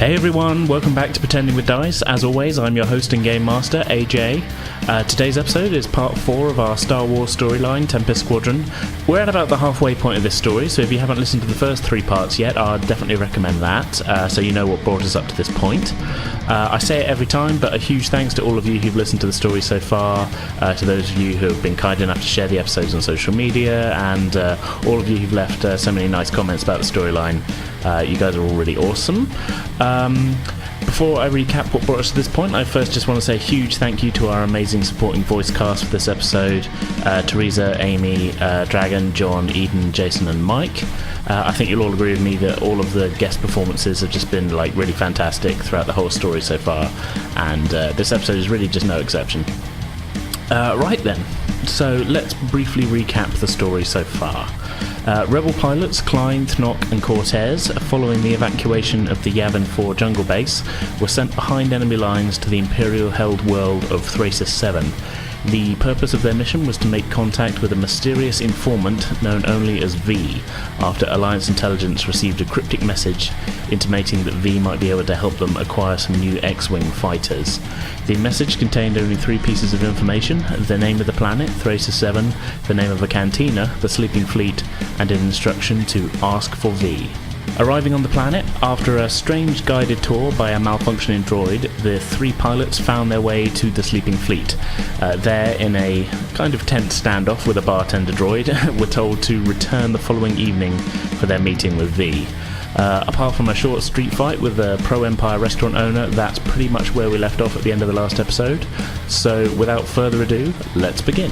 Hey everyone, welcome back to Pretending with Dice. As always, I'm your host and game master, AJ. Today's episode is part 4 of our Star Wars storyline, Tempest Squadron. We're at about the halfway point of this story, so if you haven't listened to the first 3 parts yet, I'd definitely recommend that, so you know what brought us up to this point. I say it every time, but a huge thanks to all of you who've listened to the story so far, to those of you who have been kind enough to share the episodes on social media, and all of you who've left so many nice comments about the storyline. You guys are all really awesome. Before I recap what brought us to this point, I first just want to say a huge thank you to our amazing supporting voice cast for this episode. Teresa, Amy, Dragon, John, Eden, Jason and Mike. I think you'll all agree with me that all of the guest performances have just been really fantastic throughout the whole story so far, and this episode is really just no exception. Right then, so let's briefly recap the story so far. Rebel pilots Klyne, Thnock and Kortez, following the evacuation of the Yavin 4 jungle base, were sent behind enemy lines to the Imperial-held world of Thrasis VII. The purpose of their mission was to make contact with a mysterious informant known only as V, after Alliance intelligence received a cryptic message intimating that V might be able to help them acquire some new X-Wing fighters. The message contained only 3 pieces of information: the name of the planet, Thrasis VII, the name of a cantina, the Sleeping Fleet, and an instruction to ask for V. Arriving on the planet, after a strange guided tour by a malfunctioning droid, the 3 pilots found their way to the Sleeping Fleet. There, in a kind of tense standoff with a bartender droid, were told to return the following evening for their meeting with V. Apart from a short street fight with a pro-Empire restaurant owner, that's pretty much where we left off at the end of the last episode. So, without further ado, let's begin.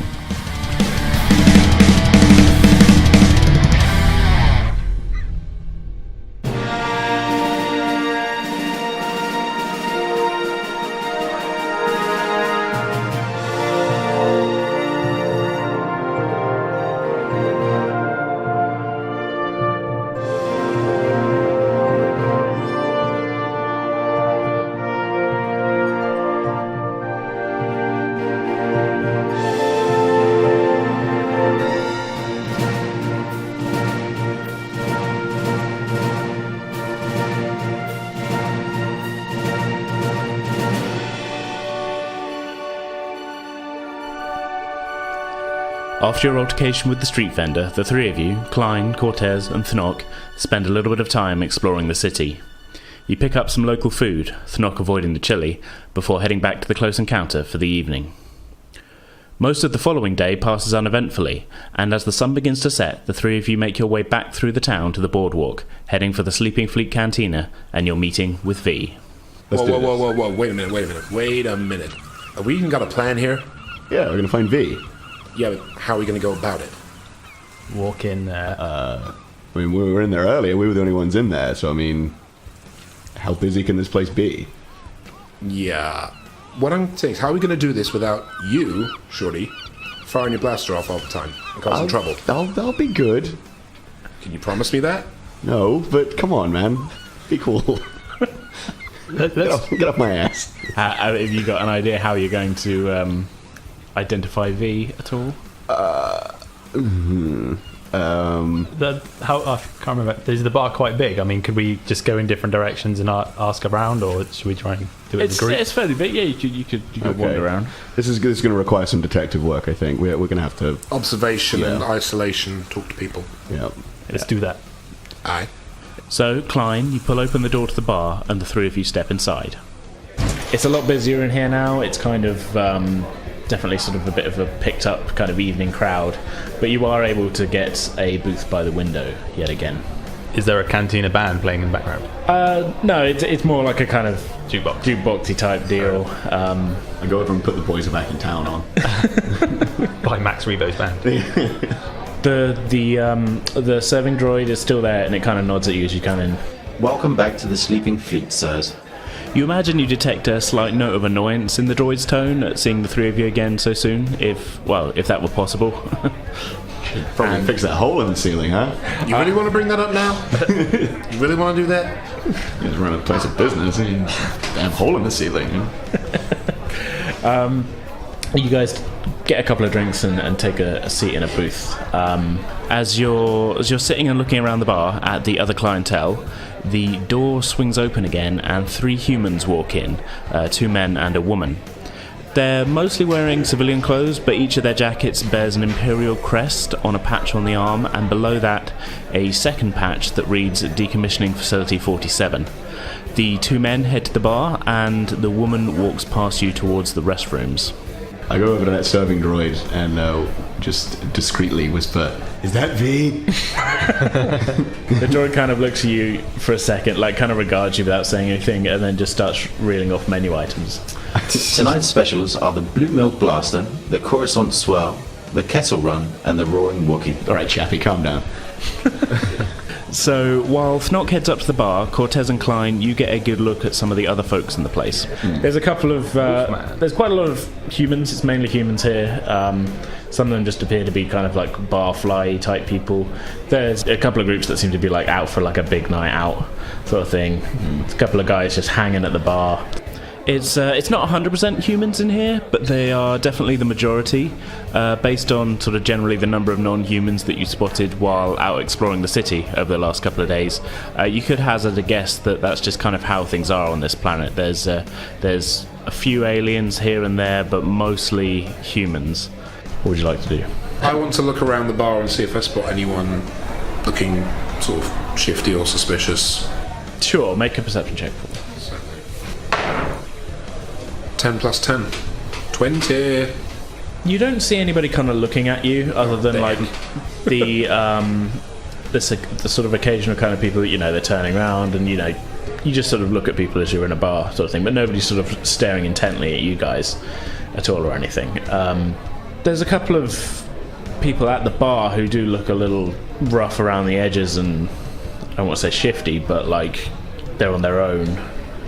After your altercation with the street vendor, the 3 of you, Klyne, Kortez and Thnock, spend a little bit of time exploring the city. You pick up some local food, Thnock avoiding the chili, before heading back to the close encounter for the evening. Most of the following day passes uneventfully, and as the sun begins to set, the 3 of you make your way back through the town to the boardwalk, heading for the Sleeping Fleet Cantina and your meeting with V. Whoa, wait a minute. Have we even got a plan here? Yeah, we're gonna find V. Yeah, but how are we going to go about it? Walk in there. I mean, we were in there earlier. We were the only ones in there. So, I mean, how busy can this place be? Yeah. What I'm saying is, how are we going to do this without you, Shorty, firing your blaster off all the time and causing trouble? I'll be good. Can you promise me that? No, but come on, man. Be cool. Get off my ass. Have you got an idea how you're going to identify V at all? I can't remember. Is the bar quite big? I mean, could we just go in different directions and ask around, or should we try and do it in a group? It's fairly big. Yeah, you could wander around. This is going to require some detective work. I think we're going to have to observation and isolation. Talk to people. Yeah, let's do that. Aye. So, Klyne, you pull open the door to the bar, and the 3 of you step inside. It's a lot busier in here now. It's kind of definitely sort of a bit of a picked up kind of evening crowd, but you are able to get a booth by the window yet again. Is there a cantina band playing in the background? No, it's more like a kind of jukeboxy type deal. I go over and put the Boys Are Back in Town on. By Max Rebo's band. The serving droid is still there, and it kind of nods at you as you come in. Welcome back to the Sleeping Fleet, sirs. You imagine you detect a slight note of annoyance in the droid's tone at seeing the 3 of you again so soon, if that were possible. Probably fix that hole in the ceiling, huh? You really want to bring that up now? You really want to do that? You just run a place of business and damn hole in the ceiling. You guys get a couple of drinks and take a seat in a booth. As you're sitting and looking around the bar at the other clientele, the door swings open again and 3 humans walk in, 2 men and a woman. They're mostly wearing civilian clothes, but each of their jackets bears an Imperial crest on a patch on the arm, and below that a second patch that reads Decommissioning Facility 47. The 2 men head to the bar, and the woman walks past you towards the restrooms. I go over to that serving droid and just discreetly whisper, "Is that V?" The droid kind of looks at you for a second, like kind of regards you without saying anything, and then just starts reeling off menu items. Tonight's specials are the Blue Milk Blaster, the Coruscant Swell, the Kettle Run, and the Roaring Wookiee. All right, Chappie, calm down. So while Thnock heads up to the bar, Kortez and Klyne, you get a good look at some of the other folks in the place. There's a couple of there's quite a lot of humans. It's mainly humans here. Some of them just appear to be kind of like barfly type people. There's a couple of groups that seem to be like out for like a big night out sort of thing. There's a couple of guys just hanging at the bar. It's not 100% humans in here, but they are definitely the majority, based on sort of generally the number of non-humans that you spotted while out exploring the city over the last couple of days. You could hazard a guess that that's just kind of how things are on this planet. There's a few aliens here and there, but mostly humans. What would you like to do? I want to look around the bar and see if I spot anyone looking sort of shifty or suspicious. Sure, make a perception check for me. 10 plus 10. 20. You don't see anybody kind of looking at you, other than like the sort of occasional kind of people that they're turning around, and you just sort of look at people as you're in a bar sort of thing, but nobody's sort of staring intently at you guys at all or anything. There's a couple of people at the bar who do look a little rough around the edges, and I don't want to say shifty, but like they're on their own.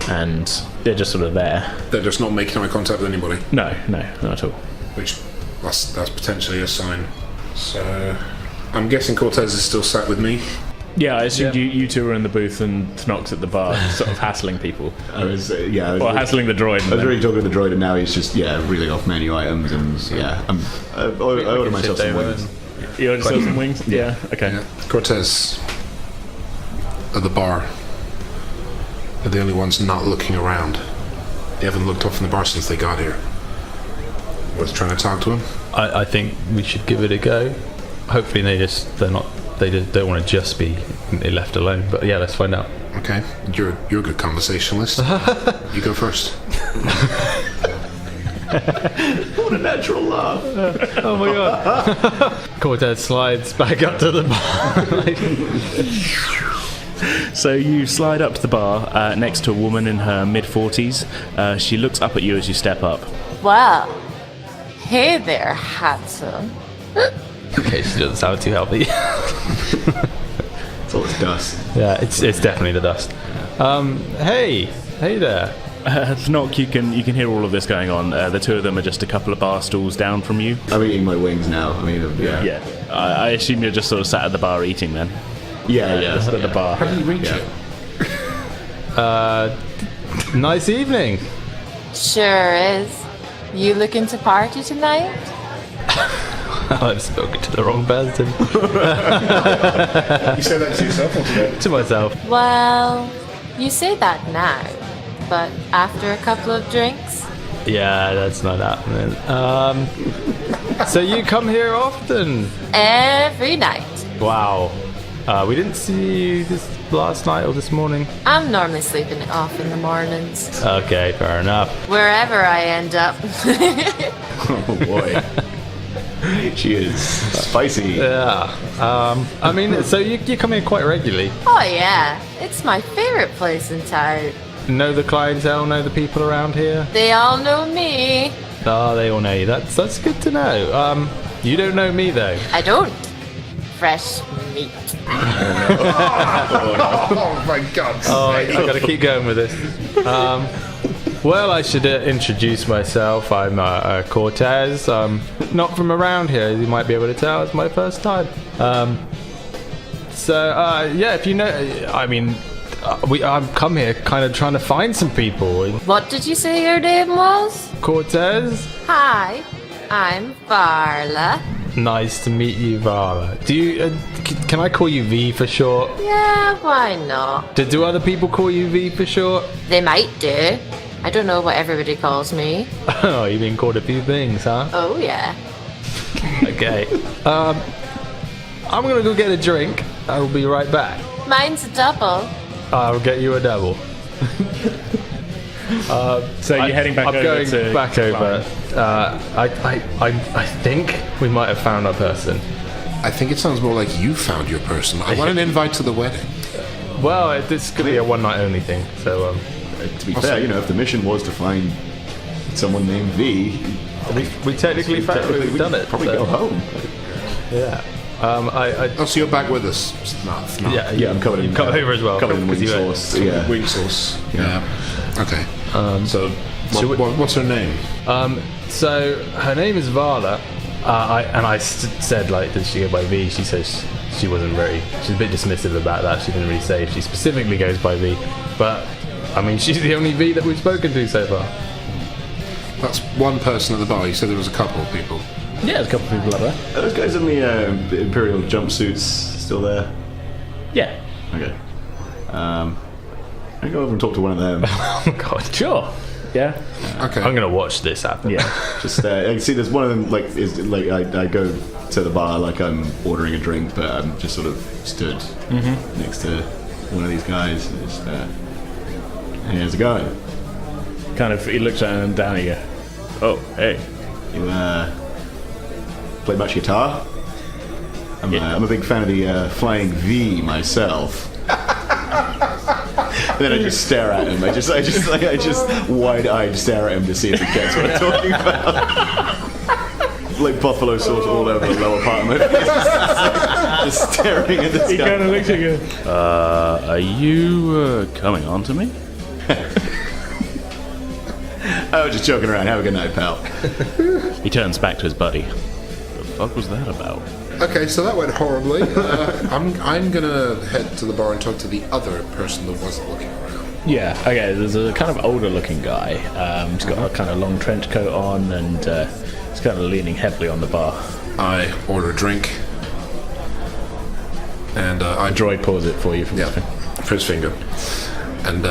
And they're just sort of there. They're just not making eye contact with anybody. No, not at all. Which that's potentially a sign. So I'm guessing Kortez is still sat with me. Yeah, I assumed you two were in the booth and Thnock's at the bar, sort of hassling people. I was hassling the droid. I was really talking to the droid, and now he's just reeling off menu items, and I order myself some wings. You order yourself some wings? Yeah. Okay. Yeah. Kortez at the bar. They're the only ones not looking around. They haven't looked off in the bar since they got here. Worth trying to talk to them? I think we should give it a go. Hopefully they just don't want to just be left alone. But yeah, let's find out. Okay, you're a good conversationalist. You go first. What a natural laugh. Oh my god. Kortez slides back up to the bar. So you slide up to the bar next to a woman in her mid-40s. She looks up at you as you step up. Well, hey there, handsome. Okay, she doesn't sound too healthy. It's all this dust. Yeah, it's definitely the dust. Hey there. Thnock, you can hear all of this going on. The two of them are just a couple of bar stools down from you. I'm eating my wings now. I mean, Yeah. I assume you're just sort of sat at the bar eating then. Just at the bar. How did you reach it? Nice evening. Sure is. You looking to party tonight? I've spoken to the wrong person. You said that to yourself or to To myself. Well, you say that now, but after a couple of drinks? Yeah, that's not happening. So you come here often? Every night. Wow. We didn't see you this last night or this morning. I'm normally sleeping it off in the mornings. Okay, fair enough. Wherever I end up. Oh boy. She is spicy. Yeah. I mean, so you come here quite regularly. Oh yeah, it's my favorite place in town. Know the clientele, know the people around here? They all know me. Oh, they all know you. That's good to know. You don't know me though. I don't. Fresh meat. Oh my god. Oh, I gotta keep going with this. Well, I should introduce myself. I'm Kortez. Not from around here, as you might be able to tell. It's my first time. Yeah, if you know, I mean, I've come here kind of trying to find some people. What did you say your name was? Kortez? Hi, I'm Varla. Nice to meet you, Vala. Do you? Can I call you V for short? Yeah, why not? Do other people call you V for short? They might do. I don't know what everybody calls me. Oh, you've been called a few things, huh? Oh, yeah. Okay. I'm gonna go get a drink. I'll be right back. Mine's a double. I'll get you a double. So you're heading back I'm over going to back over. Klyne. I think we might have found our person. I think it sounds more like you found your person. I want an invite to the wedding. Well, this could be a one night only thing. So To be fair, if the mission was to find someone named V, we technically found it. We've done it. Probably so. go home. Yeah. Oh, so you're back with us? Thnock. Yeah, I'm covered in come over as well. Covered in wing because you- sauce. Yeah. Wing sauce. Yeah. Okay. So, should we- what's her name? So her name is Vala. I said, like, did she go by V? She says she wasn't very. She's a bit dismissive about that. She didn't really say if she specifically goes by V. But I mean, she's the only V that we've spoken to so far. That's one person at the bar. You said there was a couple of people. Yeah, there's a couple of people up there. Are those guys in the Imperial jumpsuits still there? Yeah. Okay. I go over and talk to one of them. Oh God. Sure. Yeah. Okay. I'm gonna watch this happen. Yeah. Just I can see there's one of them I go to the bar like I'm ordering a drink, but I'm just sort of stood next to one of these guys. And just, hey, how's it going? Kind of, he looks at him down at you. Oh, hey. You play much guitar? I'm a big fan of the Flying V myself. And then I just stare at him. I just wide-eyed stare at him to see if he gets what I'm talking about. Like buffalo sauce all over the lower part of my face. Just staring at this He guy. kind of looks at you. Are you coming on to me? I was just joking around. Have a good night, pal. He turns back to his buddy. The fuck was that about? Okay, so that went horribly. I'm gonna head to the bar and talk to the other person that wasn't looking around. Yeah, okay, there's a kind of older looking guy. He's got a kind of long trench coat on and he's kind of leaning heavily on the bar. I order a drink, and I Droid pours it for you from his finger. for his finger, and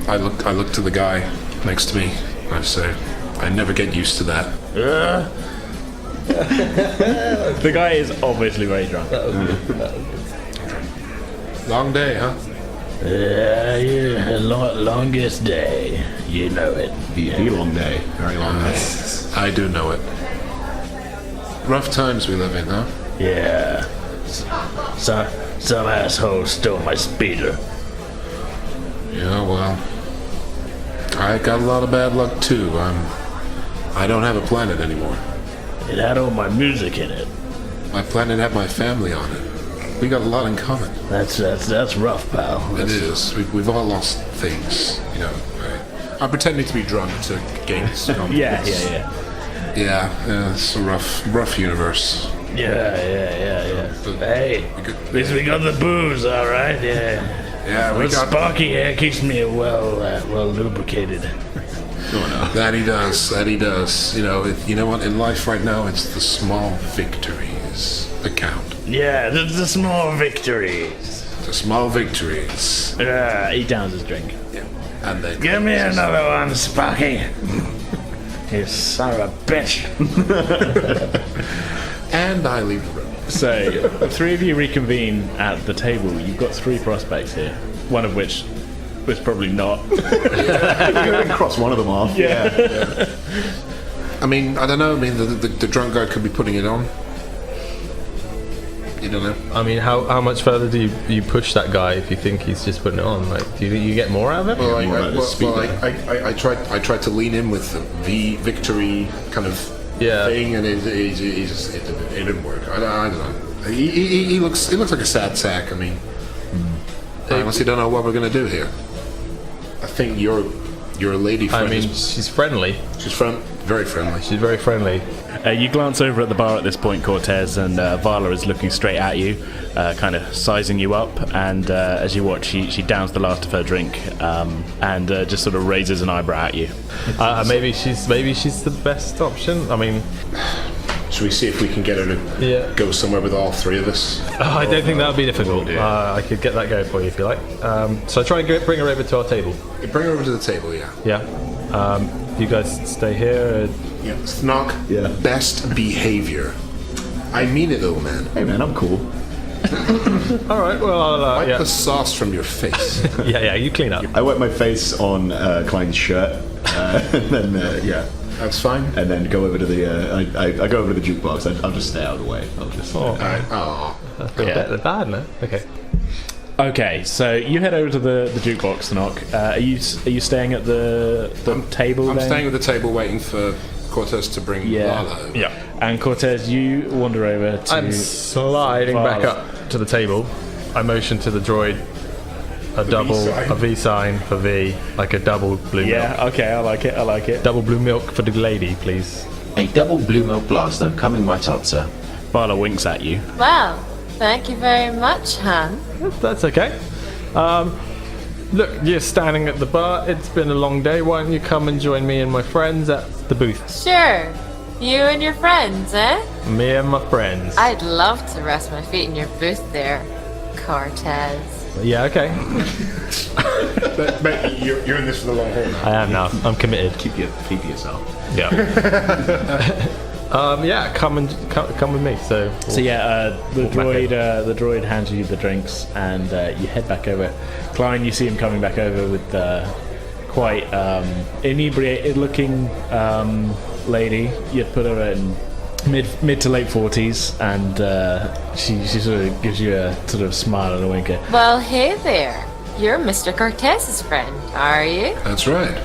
I look to the guy next to me. And I say, I never get used to that. The guy is obviously very drunk. Long day, huh? Yeah, longest day. You know it. The long day. Very long day. I do know it. Rough times we live in, huh? Yeah. Some asshole stole my speeder. Yeah, well, I got a lot of bad luck too. I don't have a planet anymore. It had all my music in it. My planet had my family on it. We got a lot in common. That's rough, pal. It is. We've all lost things, Right? I'm pretending to be drunk to gain some. Yeah. Yeah, it's a rough universe. Yeah. Hey, at least we got the booze, all right. Yeah. Yeah, we Well, got Sparky here keeps me well lubricated. that. He does. You know what? In life right now, it's the small victories that count. Yeah, the small victories. The small victories. He downs his drink. Yeah. And then Give me another one, Sparky. You son of a bitch. And I leave the room. So, the three of you reconvene at the table. You've got three prospects here, one of which was probably not. Cross one of them off. Yeah. I mean, I don't know. I mean, the drunk guy could be putting it on. You don't know. I mean, how much further do you push that guy if you think he's just putting it on? Like, do you think you get more out of it? Well, I tried to lean in with the victory kind of thing, and it didn't work. I don't know. He looks like a sad sack. I mean, I honestly don't know what we're gonna do here. I think your lady friend. I mean, she's friendly. She's very friendly. She's very friendly. You glance over at the bar at this point, Kortez, and Vala is looking straight at you, kind of sizing you up. And as you watch, she downs the last of her drink and just sort of raises an eyebrow at you. Maybe she's the best option. I mean, Should we see if we can get her to go somewhere with all three of us? Oh, I don't think that would be difficult. I could get that going for you if you like. So I try and bring her over to our table. You bring her over to the table, yeah. Yeah. You guys stay here. Yeah. Thnock, best behavior. I mean it though, man. Hey man, I'm cool. All right. Well, I'll, Wipe the sauce from your face. yeah. You clean up. I wipe my face on Klyne's shirt, and then That's fine. and then go over to the. I go over to the jukebox. I'll just stay out of the way. I'll just. All right. Oh. They're bad, no? Okay. Okay, so you head over to the jukebox, Thnock. Are you staying at the table? I'm then? staying at the table waiting for Kortez to bring Lala over. Yeah. And Kortez, you wander over to. I'm sliding back up to the table. I motion to the droid. A V sign for V, like a double blue milk. Yeah, okay, I like it. Double blue milk for the lady, please. A double blue milk blaster coming right up, sir. Vala winks at you. Well, thank you very much, Han. That's okay. Look, you're standing at the bar. It's been a long day. Why don't you come and join me and my friends at the booth? Sure. You and your friends, eh? Me and my friends. I'd love to rest my feet in your booth there, Kortez. Yeah, okay. But you're in this for the long haul now. I am now. I'm committed. Keep yourself. Yeah. Yeah. Come with me. So the droid hands you the drinks, and you head back over. Klyne, you see him coming back over with quite inebriated-looking lady. You'd put her in mid to late 40s, and she sort of gives you a sort of smile and a winker. Well, hey there. You're Mr. Kortez's friend, are you? That's right.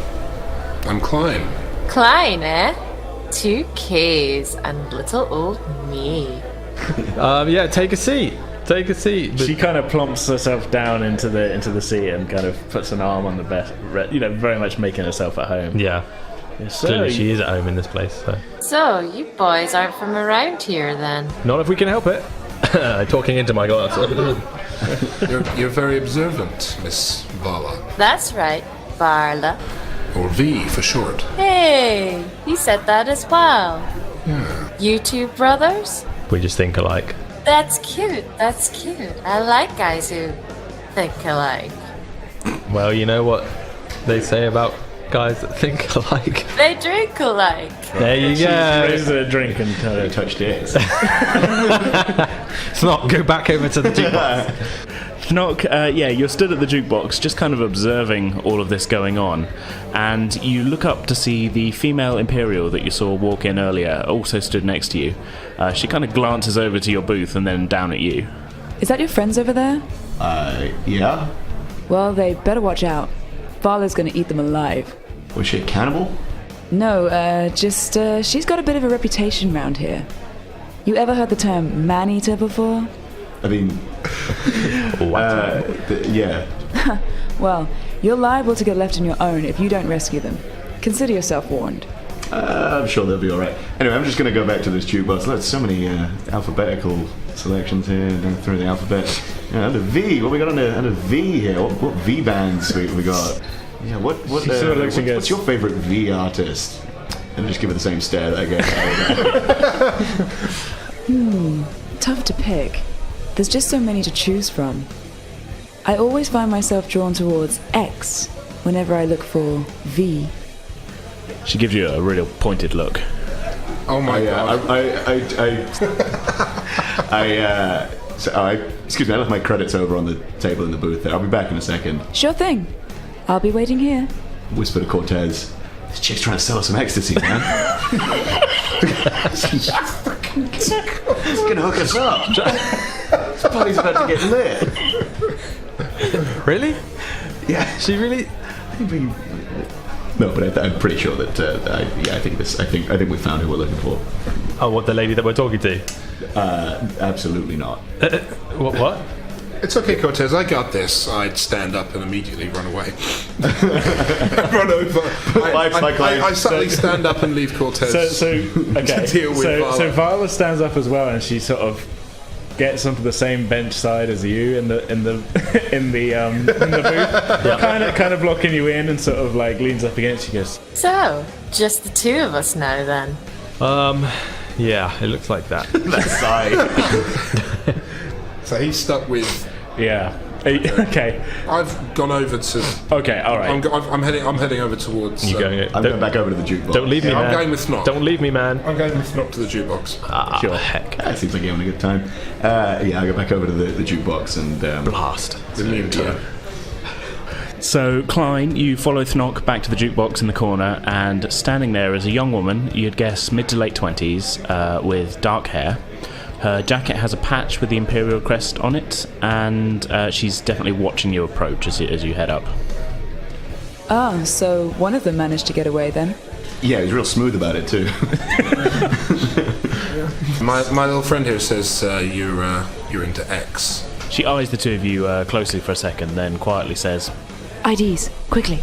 I'm Klyne. Klyne, eh? 2 Ks and little old me. Yeah. Take a seat. She kind of plumps herself down into the seat and kind of puts an arm on the bed, very much making herself at home. Yeah. Yes, Clearly, she is at home in this place. So, you boys aren't from around here then? Not if we can help it. Talking into my glass. You're very observant, Miss Vala. That's right, Varla. Or V for short. Hey, he said that as well. Yeah. You two brothers? We just think alike. That's cute. I like guys who think alike. Well, you know what they say about guys that think alike. They drink alike. There you She go. raises a drink and kind of Touched it. It's not. Go back over to the jukebox. Thnock, you're stood at the jukebox, just kind of observing all of this going on, and you look up to see the female Imperial that you saw walk in earlier, also stood next to you. She kind of glances over to your booth and then down at you. Is that your friends over there? Yeah. Well, they better watch out. Vala's gonna eat them alive. Was she a cannibal? No, she's got a bit of a reputation round here. You ever heard the term man-eater before? I mean, yeah. Well, you're liable to get left on your own if you don't rescue them. Consider yourself warned. I'm sure they'll be all right. Anyway, I'm just going to go back to this jukebox. There's so many alphabetical selections here down through the alphabet. Yeah, under V, what we got under V here? What V bands we got? Yeah, what's your favorite V artist? And just give it the same stare that I get. Tough to pick. There's just so many to choose from. I always find myself drawn towards X whenever I look for V. She gives you a real pointed look. Oh my god. Excuse me, I left my credits over on the table in the booth there. I'll be back in a second. Sure thing. I'll be waiting here. Whisper to Kortez. This chick's trying to sell us some ecstasy, man. She's gonna hook us up. This party's about to get lit. Really? Yeah. She really? No, but I'm pretty sure that I think we found who we're looking for. Oh, what, the lady that we're talking to? Absolutely not. What? It's okay, Kortez, I got this. I'd stand up and immediately run away. Run over. I suddenly stand up and leave Kortez. Okay. To deal with Vala. So Vala stands up as well, and she sort of gets onto the same bench side as you in the booth, kind of blocking you in, and sort of like leans up against you. Goes, So, just the two of us now then. Yeah, it looks like that. That's Sai. So he's stuck with. Yeah. Okay. I've gone over to. Okay. All right. I'm heading over towards. You going? I'm going back over to the jukebox. Don't leave me, Yeah, man. I'm going with Thnock. Don't leave me, man. I'm going with Thnock to the jukebox. Sure. Heck. That seems like you're having a good time. Yeah, I'll go back over to the jukebox and Blast. The new turn. So, Klyne, you follow Thnock back to the jukebox in the corner, and standing there is a young woman, you'd guess mid to late 20s, with dark hair. Her jacket has a patch with the Imperial crest on it, and she's definitely watching you approach as you head up. Ah, so one of them managed to get away then. Yeah, he's real smooth about it too. My little friend here says you're into X. She eyes the two of you closely for a second, then quietly says, IDs, quickly.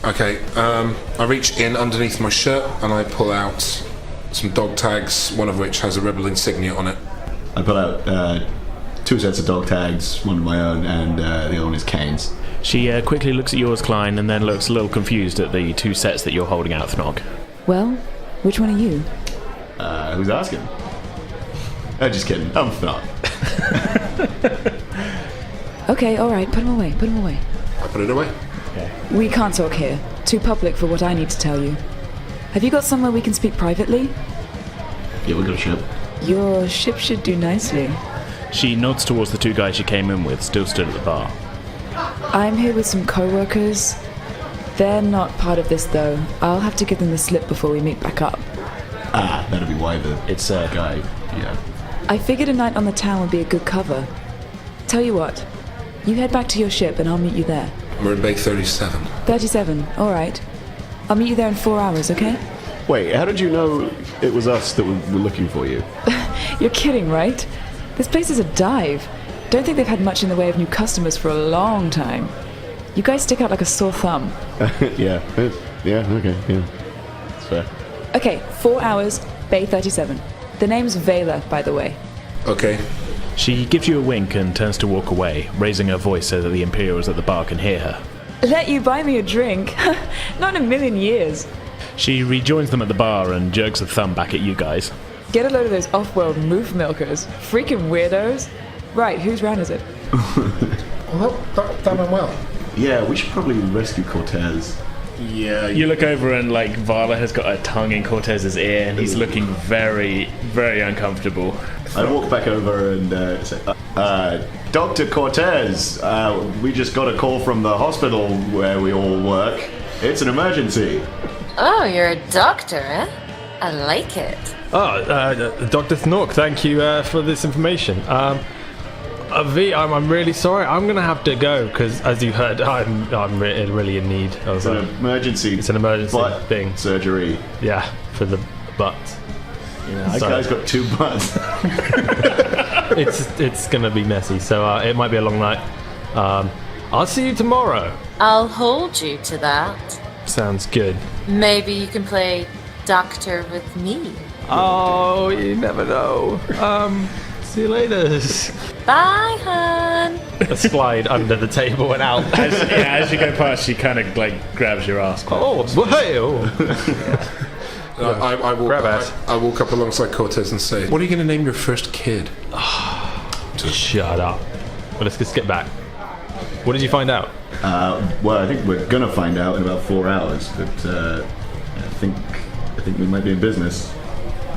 Okay, I reach in underneath my shirt and I pull out some dog tags, one of which has a rebel insignia on it. I pull out 2 sets of dog tags, one of my own, and the other one is Kane's. She quickly looks at yours, Klyne, and then looks a little confused at the 2 sets that you're holding out, Thnock. Well, which one are you? Who's asking? Just kidding. I'm Thnock. Okay, alright, put him away, put him away. I put it away. We can't talk here. Too public for what I need to tell you. Have you got somewhere we can speak privately? Yeah, we've got a ship. Your ship should do nicely. She nods towards the 2 guys she came in with, still stood at the bar. I'm here with some co-workers. They're not part of this though. I'll have to give them the slip before we meet back up. Ah, that'll be why It's guy, yeah. I figured a night on the town would be a good cover. Tell you what, you head back to your ship and I'll meet you there. We're in Bay 37. 37, alright. I'll meet you there in 4 hours, okay? Wait, how did you know it was us that were looking for you? You're kidding, right? This place is a dive. Don't think they've had much in the way of new customers for a long time. You guys stick out like a sore thumb. Yeah, okay, yeah. That's fair. Okay, 4 hours, Bay 37. The name's Vela, by the way. Okay. She gives you a wink and turns to walk away, raising her voice so that the Imperials at the bar can hear her. Let you buy me a drink? Not in a million years. She rejoins them at the bar and jerks a thumb back at you guys. Get a load of those off-world moof milkers. Freaking weirdos. Right, whose round is it? Well, that went well. Yeah, we should probably rescue Kortez. Yeah. You look over and, Vala has got her tongue in Cortez's ear and he's looking very, very uncomfortable. I walk back over and say, Dr. Kortez, we just got a call from the hospital where we all work. It's an emergency. Oh, you're a doctor, eh? I like it. Dr. Thnock, thank you for this information. V, I'm really sorry. I'm gonna have to go because, as you heard, I'm really in need. I was It's an emergency. it's an emergency butt thing. surgery. Yeah, for the butt. That Sorry. guy's got 2 butts. It's gonna be messy, so it might be a long night. I'll see you tomorrow. I'll hold you to that. Sounds good. Maybe you can play doctor with me. Oh, you never know. See you later. Bye, hon. A slide under the table and out. As you go past, she kind of grabs your ass. Oh, hey! I walk up alongside Kortez and say, "What are you going to name your first kid?" Shut up. Well, let's just get back. What did you find out? Well, I think we're gonna find out in about 4 hours, but I think we might be in business.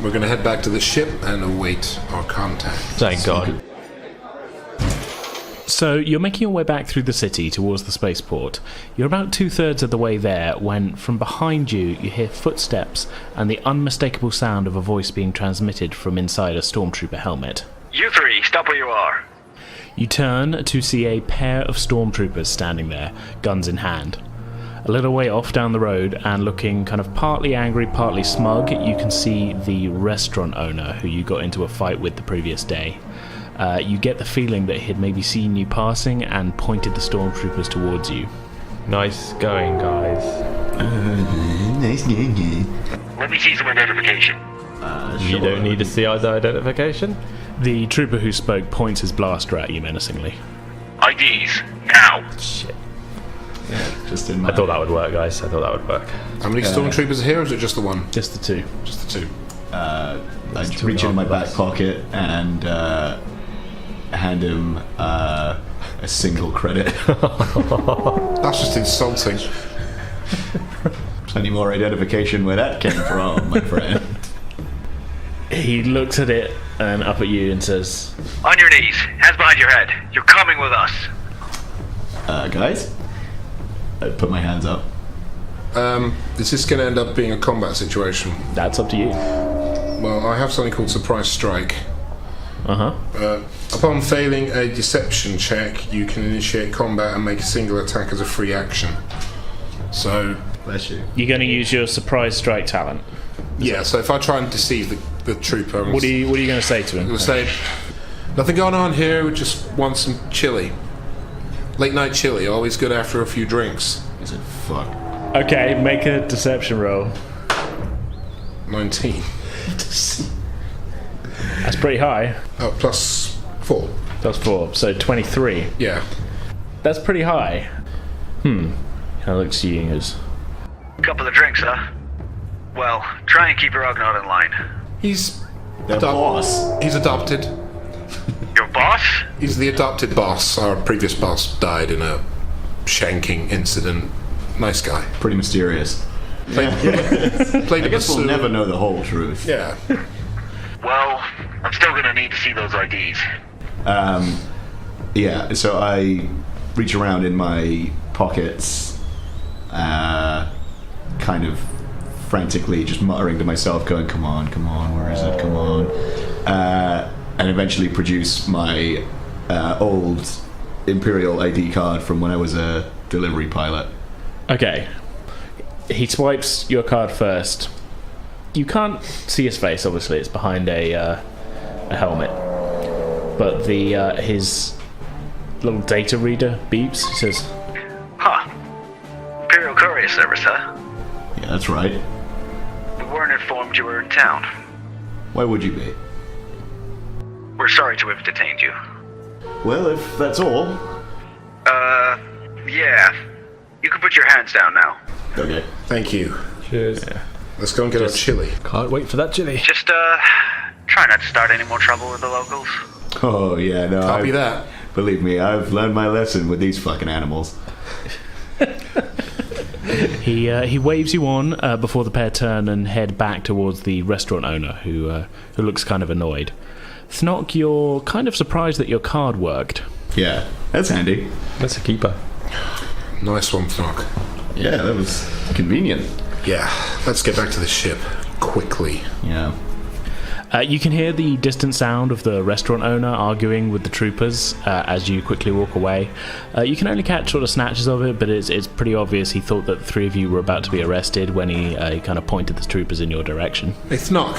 We're going to head back to the ship and await our contact. Thank God. So you're making your way back through the city towards the spaceport. You're about 2/3 of the way there when, from behind you, you hear footsteps and the unmistakable sound of a voice being transmitted from inside a stormtrooper helmet. You 3, stop where you are. You turn to see a pair of stormtroopers standing there, guns in hand. A little way off down the road and looking kind of partly angry, partly smug, you can see the restaurant owner who you got into a fight with the previous day. You get the feeling that he'd maybe seen you passing and pointed the stormtroopers towards you. Nice going, guys. Nice game. Let me see some identification. You don't need to see either identification? The trooper who spoke points his blaster at you menacingly. IDs, now. Shit. Just in I thought that would work, guys. I thought that would work. How many stormtroopers are here, or is it just the one? Just the 2. Just the 2. I reach in my back pocket and hand him a single credit. That's just insulting. Plenty more identification where that came from, my friend. He looks at it and up at you and says, On your knees, hands behind your head. You're coming with us. Guys? I put my hands up. Is this going to end up being a combat situation? "That's up to you." Well, I have something called Surprise Strike. Upon failing a deception check, you can initiate combat and make a single attack as a free action. So... Bless you. You're going to use your surprise strike talent. Yeah, so if I try and deceive the trooper... What are you going to say to him? I'm going to say, nothing going on here, we just want some chili. Late night chili, always good after a few drinks. He said, fuck. Okay, make a deception roll. 19. That's pretty high. Oh, plus 4. Plus 4, so 23. Yeah. That's pretty high. Kind of looks to you and goes, Couple of drinks, huh? Well, try and keep your Ugnaught in line. He's... The boss. He's adopted. Your boss? He's the adopted boss. Our previous boss died in a shanking incident. Nice guy. Pretty mysterious. Played I guess we'll never know the whole truth. Yeah. Well, I'm still gonna need to see those IDs. Yeah, so I reach around in my pockets, kind of frantically just muttering to myself, going, come on, where is it, come on, and eventually produce my old Imperial ID card from when I was a delivery pilot. okay. He swipes your card first. You can't see his face, obviously. It's behind a helmet. But his little data reader beeps. He says, Huh. Imperial Courier Service, huh? Yeah, that's right. We weren't informed you were in town. Why would you be? We're sorry to have detained you. Well, if that's all. Yeah. You can put your hands down now. Okay. Thank you. Cheers. Let's go and get our chili. Can't wait for that chili. Just, try not to start any more trouble with the locals. Oh, yeah, no. Copy that. Believe me, I've learned my lesson with these fucking animals. He waves you on before the pair turn and head back towards the restaurant owner, who looks kind of annoyed. Thnock, you're kind of surprised that your card worked. Yeah, that's handy. That's a keeper. Nice one, Thnock. Yeah, that was convenient. Yeah, let's get back to the ship. Quickly. Yeah. You can hear the distant sound of the restaurant owner arguing with the troopers as you quickly walk away. You can only catch sort of snatches of it, but it's pretty obvious he thought that the three of you were about to be arrested when he kind of pointed the troopers in your direction. Hey, Thnock.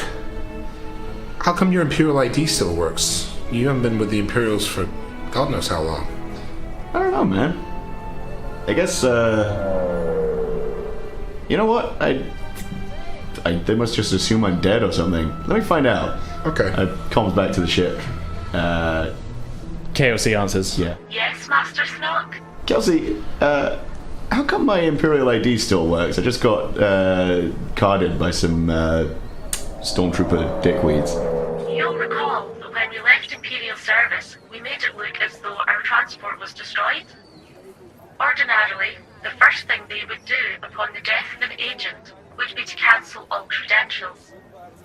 How come your Imperial ID still works? You haven't been with the Imperials for God knows how long. I don't know, man. I guess, you know what? They must just assume I'm dead or something. Let me find out. Okay. Comes back to the ship. KOC answers. Yeah. Yes, Master Thnock? Kelsey, how come my Imperial ID still works? I just got carded by some stormtrooper dickweeds. You'll recall that when we left Imperial service, we made it look as though our transport was destroyed. Ordinarily, the first thing they would do upon the death of an agent would be to cancel all credentials.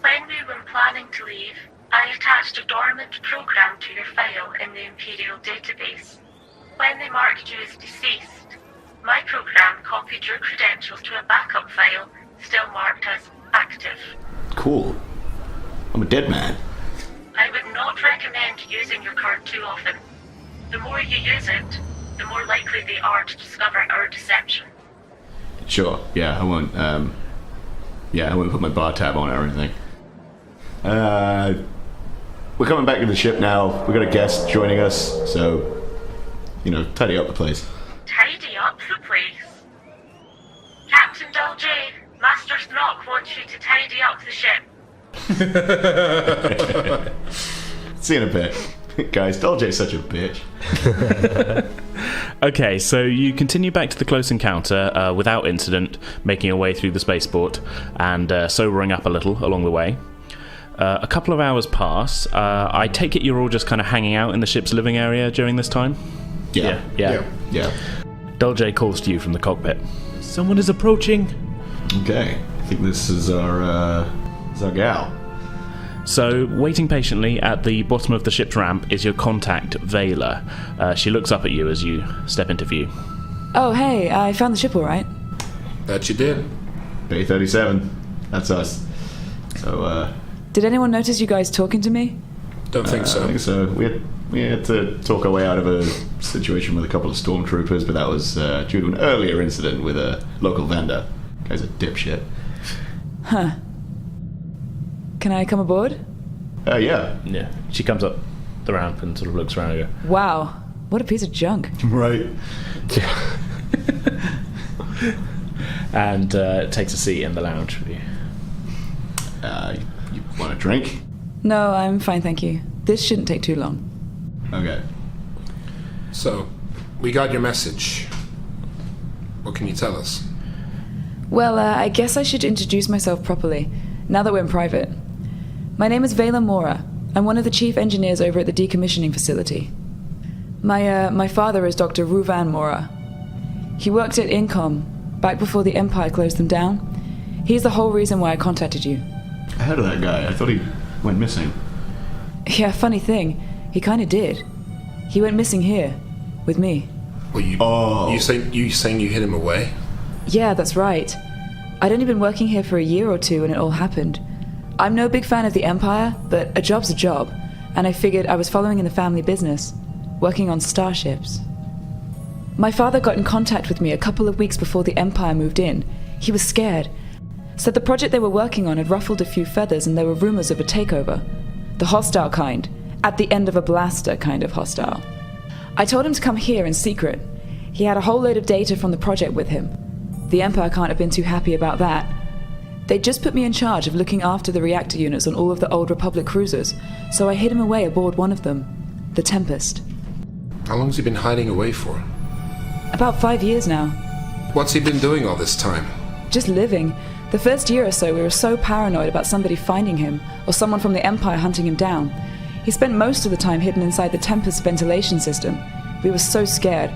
When we were planning to leave, I attached a dormant program to your file in the Imperial database. When they marked you as deceased, my program copied your credentials to a backup file still marked as active. Cool. I'm a dead man. I would not recommend using your card too often. The more you use it, the more likely they are to discover our deception. Sure. Yeah, I won't. I won't put my bar tab on it or anything. We're coming back to the ship now. We got a guest joining us, so tidy up the place. Tidy up the place? Captain Dulce, Master Thnock wants you to tidy up the ship. See you in a bit. Guys, Dulce's such a bitch. Okay, so you continue back to the close encounter without incident, making your way through the spaceport and sobering up a little along the way. A couple of hours pass. I take it you're all just kind of hanging out in the ship's living area during this time? Yeah. Dolce calls to you from the cockpit. Someone is approaching. Okay. I think this is our gal. So, waiting patiently at the bottom of the ship's ramp is your contact, Vela. She looks up at you as you step into view. Oh, hey, I found the ship all right. That you did. Bay 37. That's us. So, Did anyone notice you guys talking to me? Don't think so. I think so. We had to talk our way out of a situation with a couple of stormtroopers, but that was due to an earlier incident with a local vendor. Guy's a dipshit. Huh. Can I come aboard? Yeah. Yeah. She comes up the ramp and sort of looks around and goes, Wow, what a piece of junk. Right. and takes a seat in the lounge with you. You want a drink? No, I'm fine, thank you. This shouldn't take too long. Okay. So, we got your message. What can you tell us? Well, I guess I should introduce myself properly, now that we're in private. My name is Vela Mora. I'm one of the chief engineers over at the decommissioning facility. My father is Dr. Ruvan Mora. He worked at Incom back before the Empire closed them down. He's the whole reason why I contacted you. I heard of that guy. I thought he went missing. Yeah, funny thing. He kind of did. He went missing here, with me. Well, you saying you hid him away? Yeah, that's right. I'd only been working here for a year or two when it all happened. I'm no big fan of the Empire, but a job's a job, and I figured I was following in the family business, working on starships. My father got in contact with me a couple of weeks before the Empire moved in. He was scared. Said the project they were working on had ruffled a few feathers and there were rumors of a takeover. The hostile kind, at the end of a blaster kind of hostile. I told him to come here in secret. He had a whole load of data from the project with him. The Empire can't have been too happy about that. They just put me in charge of looking after the reactor units on all of the old Republic cruisers, so I hid him away aboard one of them, the Tempest. How long has he been hiding away for? About 5 years now. What's he been doing all this time? Just living. The first year or so we were so paranoid about somebody finding him, or someone from the Empire hunting him down. He spent most of the time hidden inside the Tempest ventilation system. We were so scared.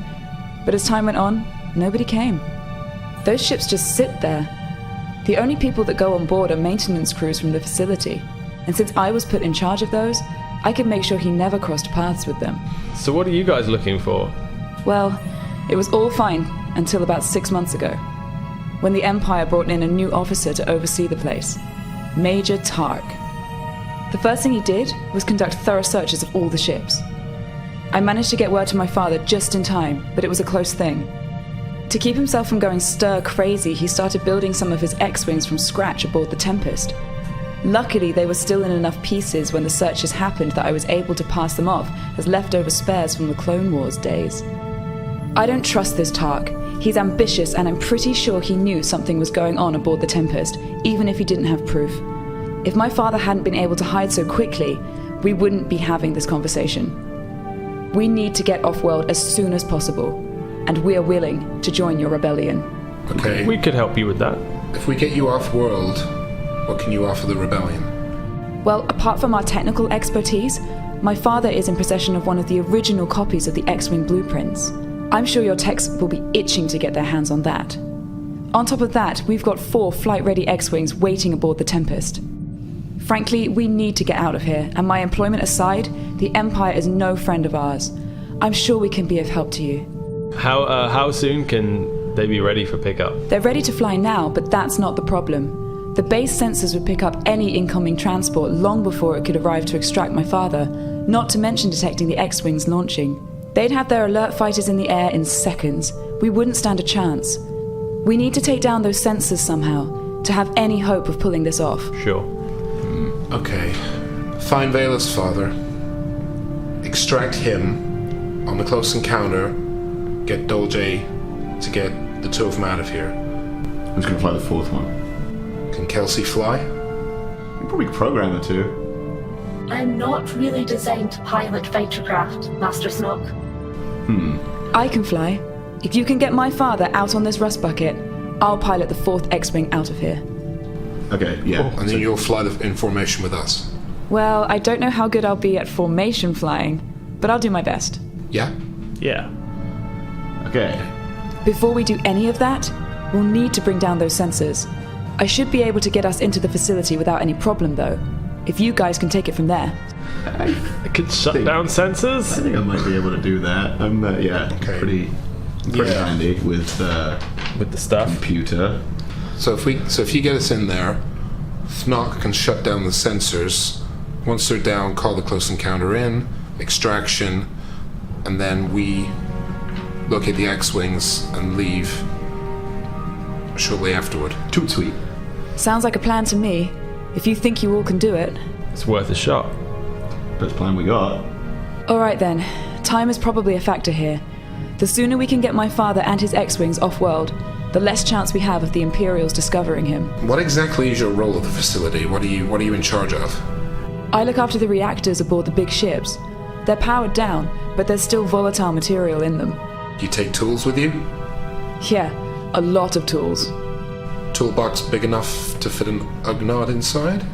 But as time went on, nobody came. Those ships just sit there. The only people that go on board are maintenance crews from the facility. And since I was put in charge of those, I could make sure he never crossed paths with them. So what are you guys looking for? Well, it was all fine until about 6 months ago, when the Empire brought in a new officer to oversee the place, Major Tark. The first thing he did was conduct thorough searches of all the ships. I managed to get word to my father just in time, but it was a close thing. To keep himself from going stir-crazy, he started building some of his X-Wings from scratch aboard the Tempest. Luckily, they were still in enough pieces when the searches happened that I was able to pass them off as leftover spares from the Clone Wars days. I don't trust this Tark. He's ambitious, and I'm pretty sure he knew something was going on aboard the Tempest, even if he didn't have proof. If my father hadn't been able to hide so quickly, we wouldn't be having this conversation. We need to get off-world as soon as possible, and we are willing to join your rebellion. Okay. We could help you with that. If we get you off-world, what can you offer the rebellion? Well, apart from our technical expertise, my father is in possession of one of the original copies of the X-Wing blueprints. I'm sure your techs will be itching to get their hands on that. On top of that, we've got 4 flight-ready X-Wings waiting aboard the Tempest. Frankly, we need to get out of here, and my employment aside, the Empire is no friend of ours. I'm sure we can be of help to you. How soon can they be ready for pickup? They're ready to fly now, but that's not the problem. The base sensors would pick up any incoming transport long before it could arrive to extract my father, not to mention detecting the X-Wings launching. They'd have their alert fighters in the air in seconds. We wouldn't stand a chance. We need to take down those sensors somehow, to have any hope of pulling this off. Sure. Okay. Find Vela's father. Extract him. On the close encounter, get Dolce to get the 2 of them out of here. Who's going to fly the 4th one? Can Kelsey fly? We probably could program the 2. I'm not really designed to pilot fighter craft, Master Thnock. I can fly. If you can get my father out on this rust bucket, I'll pilot the 4th X-Wing out of here. Okay, yeah. And then you'll fly in formation with us. Well, I don't know how good I'll be at formation flying, but I'll do my best. Yeah? Yeah. Okay. Before we do any of that, we'll need to bring down those sensors. I should be able to get us into the facility without any problem, though. If you guys can take it from there. It could shut down sensors? I think I might be able to do that. I'm, pretty handy with the stuff. Computer. So if you get us in there, Thnock can shut down the sensors. Once they're down, call the close encounter in, extraction, and then we locate the X-Wings and leave shortly afterward. Toot sweet. Sounds like a plan to me. If you think you all can do it. It's worth a shot. Best plan we got. Alright then. Time is probably a factor here. The sooner we can get my father and his X-Wings off-world, the less chance we have of the Imperials discovering him. What exactly is your role at the facility? What are you in charge of? I look after the reactors aboard the big ships. They're powered down, but there's still volatile material in them. You take tools with you? Yeah, a lot of tools. Toolbox big enough to fit an Ugnaught inside?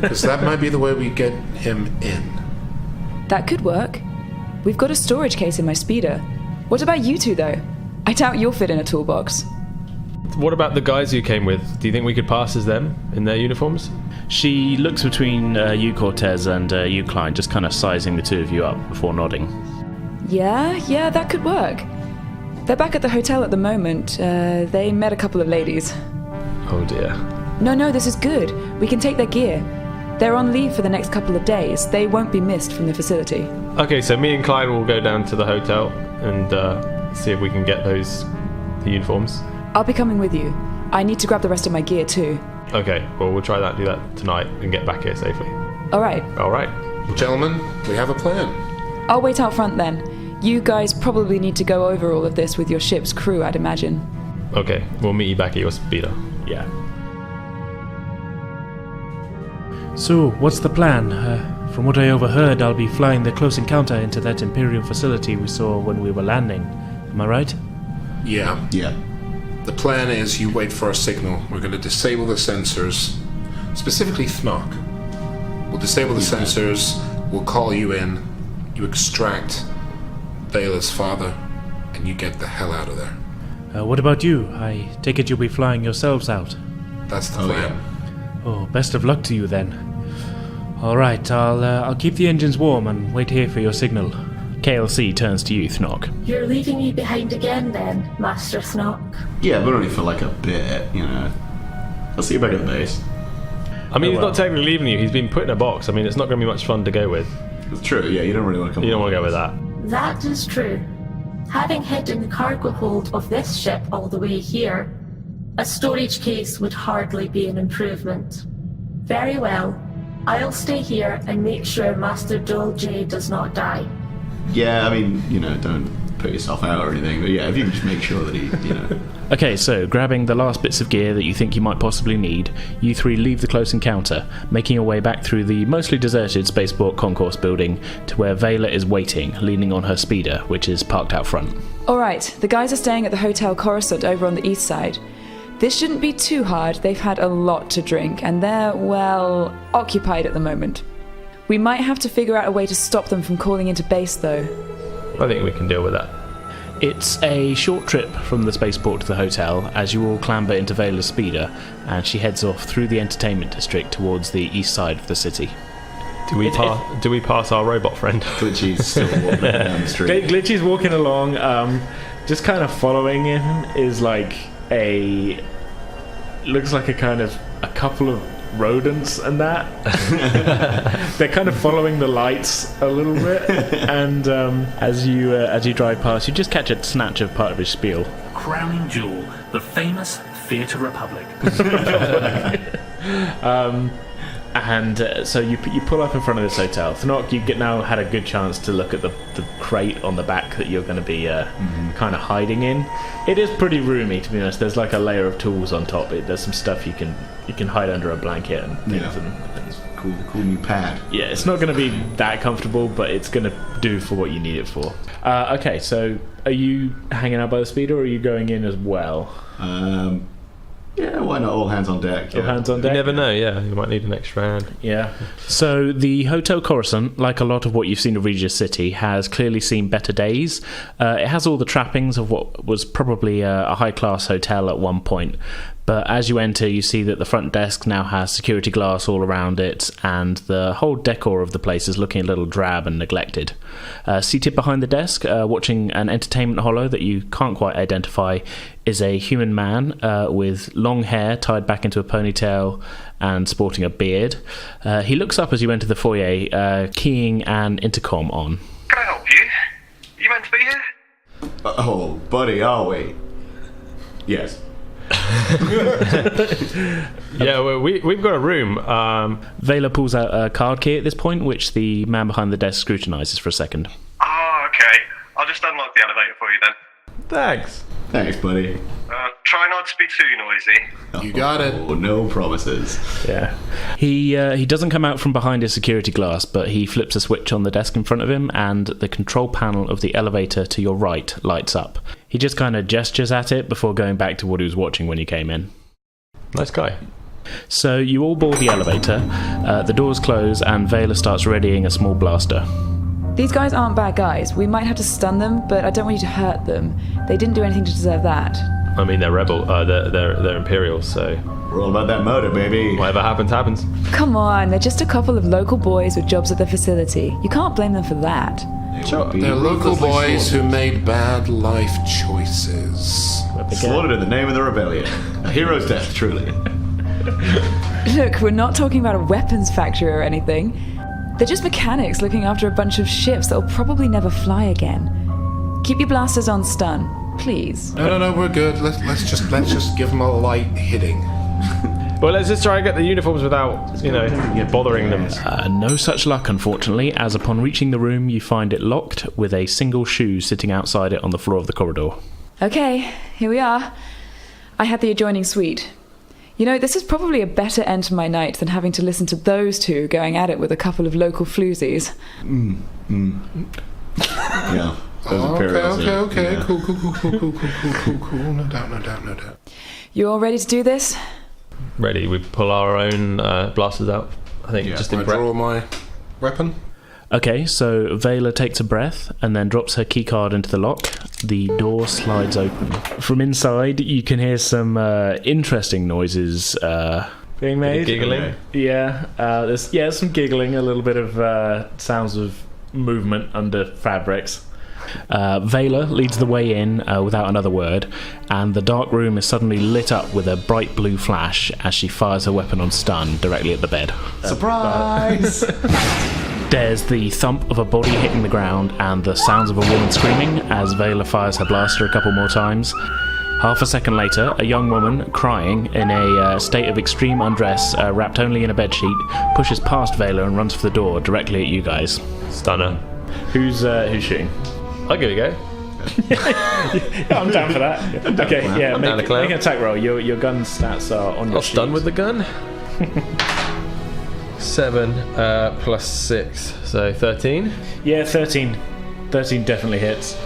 Because that might be the way we get him in. That could work. We've got a storage case in my speeder. What about you two, though? I doubt you'll fit in a toolbox. What about the guys you came with? Do you think we could pass as them in their uniforms? She looks between you, Kortez, and you, Klyne, just kind of sizing the two of you up before nodding. Yeah, that could work. They're back at the hotel at the moment. They met a couple of ladies. Oh dear. No, this is good. We can take their gear. They're on leave for the next couple of days. They won't be missed from the facility. Okay, so me and Klyne will go down to the hotel and see if we can get the uniforms. I'll be coming with you. I need to grab the rest of my gear too. Okay, well we'll try that, do that tonight and get back here safely. Alright. Gentlemen, we have a plan. I'll wait out front then. You guys probably need to go over all of this with your ship's crew, I'd imagine. Okay, we'll meet you back at your speeder. Yeah. So, what's the plan? From what I overheard, I'll be flying the close encounter into that Imperial facility we saw when we were landing. Am I right? Yeah. The plan is you wait for our signal. We're going to disable the sensors, specifically Thnock. We'll disable the sensors, we'll call you in, you extract Vela's father, and you get the hell out of there. What about you? I take it you'll be flying yourselves out. That's the plan. Oh, best of luck to you then. Alright, I'll keep the engines warm and wait here for your signal. KLC turns to you, Thnock. You're leaving me behind again then, Master Thnock? Yeah, but only for like a bit, I'll see you back at the base. I mean, he's not technically leaving you, he's been put in a box. I mean, it's not going to be much fun to go with. It's true, yeah, you don't really want to come. You don't want to go with that. That is true. Having hidden the cargo hold of this ship all the way here, a storage case would hardly be an improvement. Very well. I'll stay here and make sure Master Dol J does not die. Yeah, I mean, don't put yourself out or anything, but yeah, if you can just make sure that he, Okay, so grabbing the last bits of gear that you think you might possibly need, you three leave the close encounter, making your way back through the mostly deserted spaceport concourse building to where Vela is waiting, leaning on her speeder, which is parked out front. Alright, the guys are staying at the Hotel Coruscant over on the east side. This shouldn't be too hard. They've had a lot to drink, and they're, well, occupied at the moment. We might have to figure out a way to stop them from calling into base, though. I think we can deal with that. It's a short trip from the spaceport to the hotel as you all clamber into Vela's speeder, and she heads off through the entertainment district towards the east side of the city. Do we pass our robot friend? Glitchy's still walking down the street. Glitchy's walking along, just kind of following him is like looks like a couple of rodents and that. They're kind of following the lights a little bit, and as you drive past, you just catch a snatch of part of his spiel. Crowning jewel, the famous Theatre Republic. So you pull up in front of this hotel. Thnock, you now had a good chance to look at the crate on the back that you're going to be kind of hiding in. It is pretty roomy, to be honest. There's like a layer of tools on top. There's some stuff you can hide under a blanket and things. Yeah. Cool new pad. Yeah, it's not going to be that comfortable, but it's going to do for what you need it for. Okay, so are you hanging out by the speeder, or are you going in as well? Yeah, Yeah, why not all hands on deck? All hands on deck. You never know, yeah. You might need an extra hand. Yeah. So the Hotel Coruscant, like a lot of what you've seen of Regis City, has clearly seen better days. It has all the trappings of what was probably a high-class hotel at one point. But as you enter, you see that the front desk now has security glass all around it, and the whole decor of the place is looking a little drab and neglected. Seated behind the desk, watching an entertainment holo that you can't quite identify, is a human man with long hair tied back into a ponytail and sporting a beard. He looks up as you enter the foyer, keying an intercom on. Can I help you? You meant to be here? Oh, buddy, are we? Yes. Yeah, well, we've got a room. Vela pulls out a card key at this point, which the man behind the desk scrutinises for a second. Oh, okay. I'll just unlock the elevator for you then. Thanks. Thanks, buddy. Try not to be too noisy. You got it. Oh, no promises. Yeah. He doesn't come out from behind his security glass, but he flips a switch on the desk in front of him, and the control panel of the elevator to your right lights up. He just kind of gestures at it before going back to what he was watching when you came in. Nice guy. So you all board the elevator, the doors close, and Vela starts readying a small blaster. These guys aren't bad guys. We might have to stun them, but I don't want you to hurt them. They didn't do anything to deserve that. I mean, they're rebel. They're Imperials, so We're all about that motor, baby. whatever happens, happens. Come on, they're just a couple of local boys with jobs at the facility. You can't blame them for that. They're local boys who made bad life choices. Slaughtered in the name of the rebellion. A hero's death, truly. Look, we're not talking about a weapons factory or anything. They're just mechanics looking after a bunch of ships that'll probably never fly again. Keep your blasters on stun, please. No, we're good. Let's just give them a light hitting. Well, let's just try and get the uniforms without, bothering them. No such luck, unfortunately, as upon reaching the room, you find it locked with a single shoe sitting outside it on the floor of the corridor. Okay, here we are. I had the adjoining suite. This is probably a better end to my night than having to listen to those two going at it with a couple of local floozies. Yeah. Okay. Cool. No doubt. You all ready to do this? Ready? We pull our own blasters out. I think just in I draw my weapon. Okay, so Vela takes a breath and then drops her keycard into the lock. The door slides open. From inside, you can hear some interesting noises being made. Giggling. Yeah, there's some giggling, a little bit of sounds of movement under fabrics. Vela leads the way in without another word, and the dark room is suddenly lit up with a bright blue flash as she fires her weapon on stun directly at the bed. Surprise! There's the thump of a body hitting the ground and the sounds of a woman screaming as Vela fires her blaster a couple more times. Half a second later, a young woman, crying, in a state of extreme undress, wrapped only in a bedsheet, pushes past Vela and runs for the door directly at you guys. Stunner. Who's shooting? I'll give it a go. Yeah, I'm down for that. Okay, yeah, I'm down to clown. make an attack roll. Your gun stats are on your I'll sheet. stun with the gun. 7 plus 6, so 13. Yeah, 13. 13 definitely hits.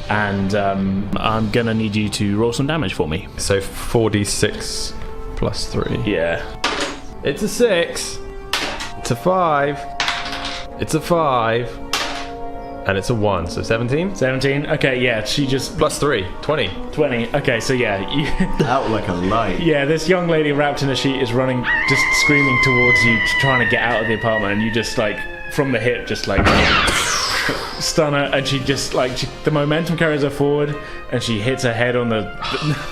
And I'm going to need you to roll some damage for me. So 4d6 plus 3. Yeah. It's a 6. It's a 5. It's a 5. And it's a 1, so 17? 17? Okay, yeah, she just... Plus 3, 20. 20. Okay, so yeah, you... Out like a light. Yeah, this young lady wrapped in a sheet is running, just screaming towards you, trying to get out of the apartment, and you just, from the hip, just, stun her, and she just, the momentum carries her forward, and she hits her head on the...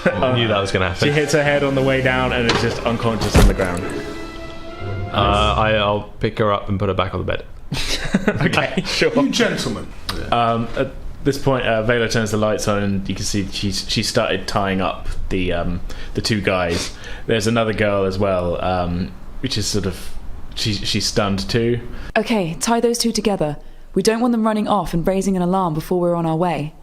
I knew that was going to happen. She hits her head on the way down, and is just unconscious on the ground. I'll pick her up and put her back on the bed. Okay, sure. You gentlemen. At this point, Vela turns the lights on, and you can see she started tying up the two guys. There's another girl as well, which is sort of she's stunned too. Okay, tie those two together. We don't want them running off and raising an alarm before we're on our way.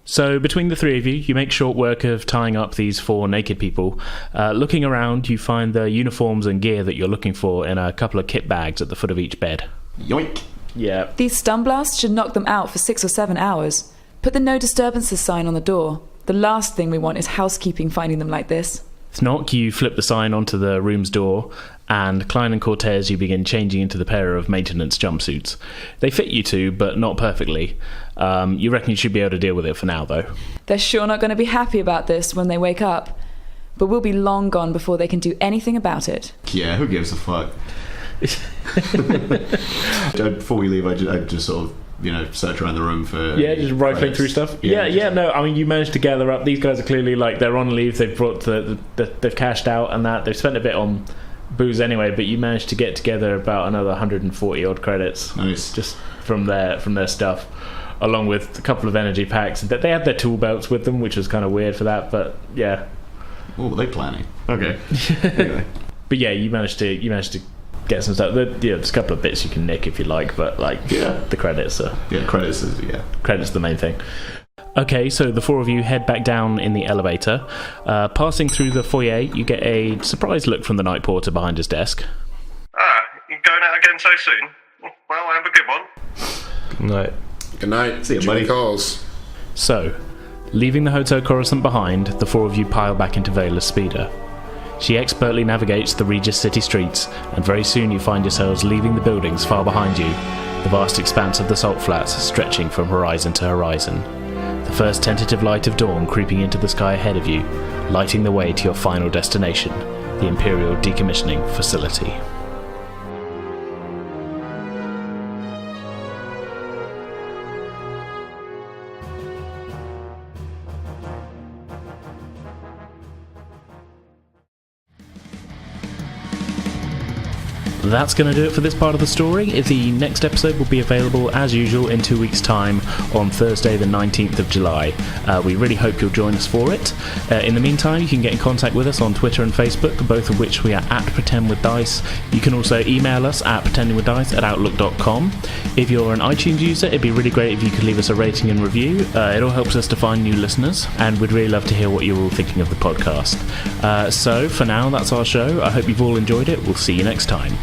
So between the three of you make short work of tying up these 4 naked people. Looking around, you find the uniforms and gear that you're looking for in a couple of kit bags at the foot of each bed. Yoink. Yeah. These stun blasts should knock them out for 6 or 7 hours. Put the no disturbances sign on the door. The last thing we want is housekeeping finding them like this. Thnock, you flip the sign onto the room's door, and Klyne and Kortez, you begin changing into the pair of maintenance jumpsuits. They fit you two, but not perfectly. You reckon you should be able to deal with it for now, though. They're sure not going to be happy about this when they wake up, but we'll be long gone before they can do anything about it. Yeah, who gives a fuck? Before we leave, I just sort of, search around the room for... Yeah, just rifling through stuff? Yeah, no, I mean, you managed to gather up. These guys are clearly, they're on leave. They've brought they've cashed out and that. They've spent a bit on booze anyway, but you managed to get together about another 140 odd credits. Nice. Just from their stuff, along with a couple of energy packs. They had their tool belts with them, which was kind of weird for that, but yeah. What were they planning? Okay. Anyway. But yeah, you managed to get some stuff. There's a couple of bits you can nick if you like, but the credits are... Yeah, credits are the main thing. Okay, so the four of you head back down in the elevator. Passing through the foyer, you get a surprised look from the night porter behind his desk. You going out again so soon? Well, have a good one. Good night. Good night. See you, buddy. Calls. So, leaving the Hotel Coruscant behind, the four of you pile back into Vela's speeder. She expertly navigates the Regis city streets, and very soon you find yourselves leaving the buildings far behind you, the vast expanse of the salt flats stretching from horizon to horizon. The first tentative light of dawn creeping into the sky ahead of you, lighting the way to your final destination, the Imperial Decommissioning Facility. That's going to do it for this part of the story. The next episode will be available as usual in 2 weeks' time on Thursday the 19th of July. We really hope you'll join us for it. In the meantime, you can get in contact with us on Twitter and Facebook, both of which we are at PretendWithDice. You can also email us at pretendingwithdice@outlook.com. If you're an iTunes user, it'd be really great if you could leave us a rating and review. It all helps us to find new listeners, and we'd really love to hear what you're all thinking of the podcast. So for now, that's our show. I hope you've all enjoyed it. We'll see you next time.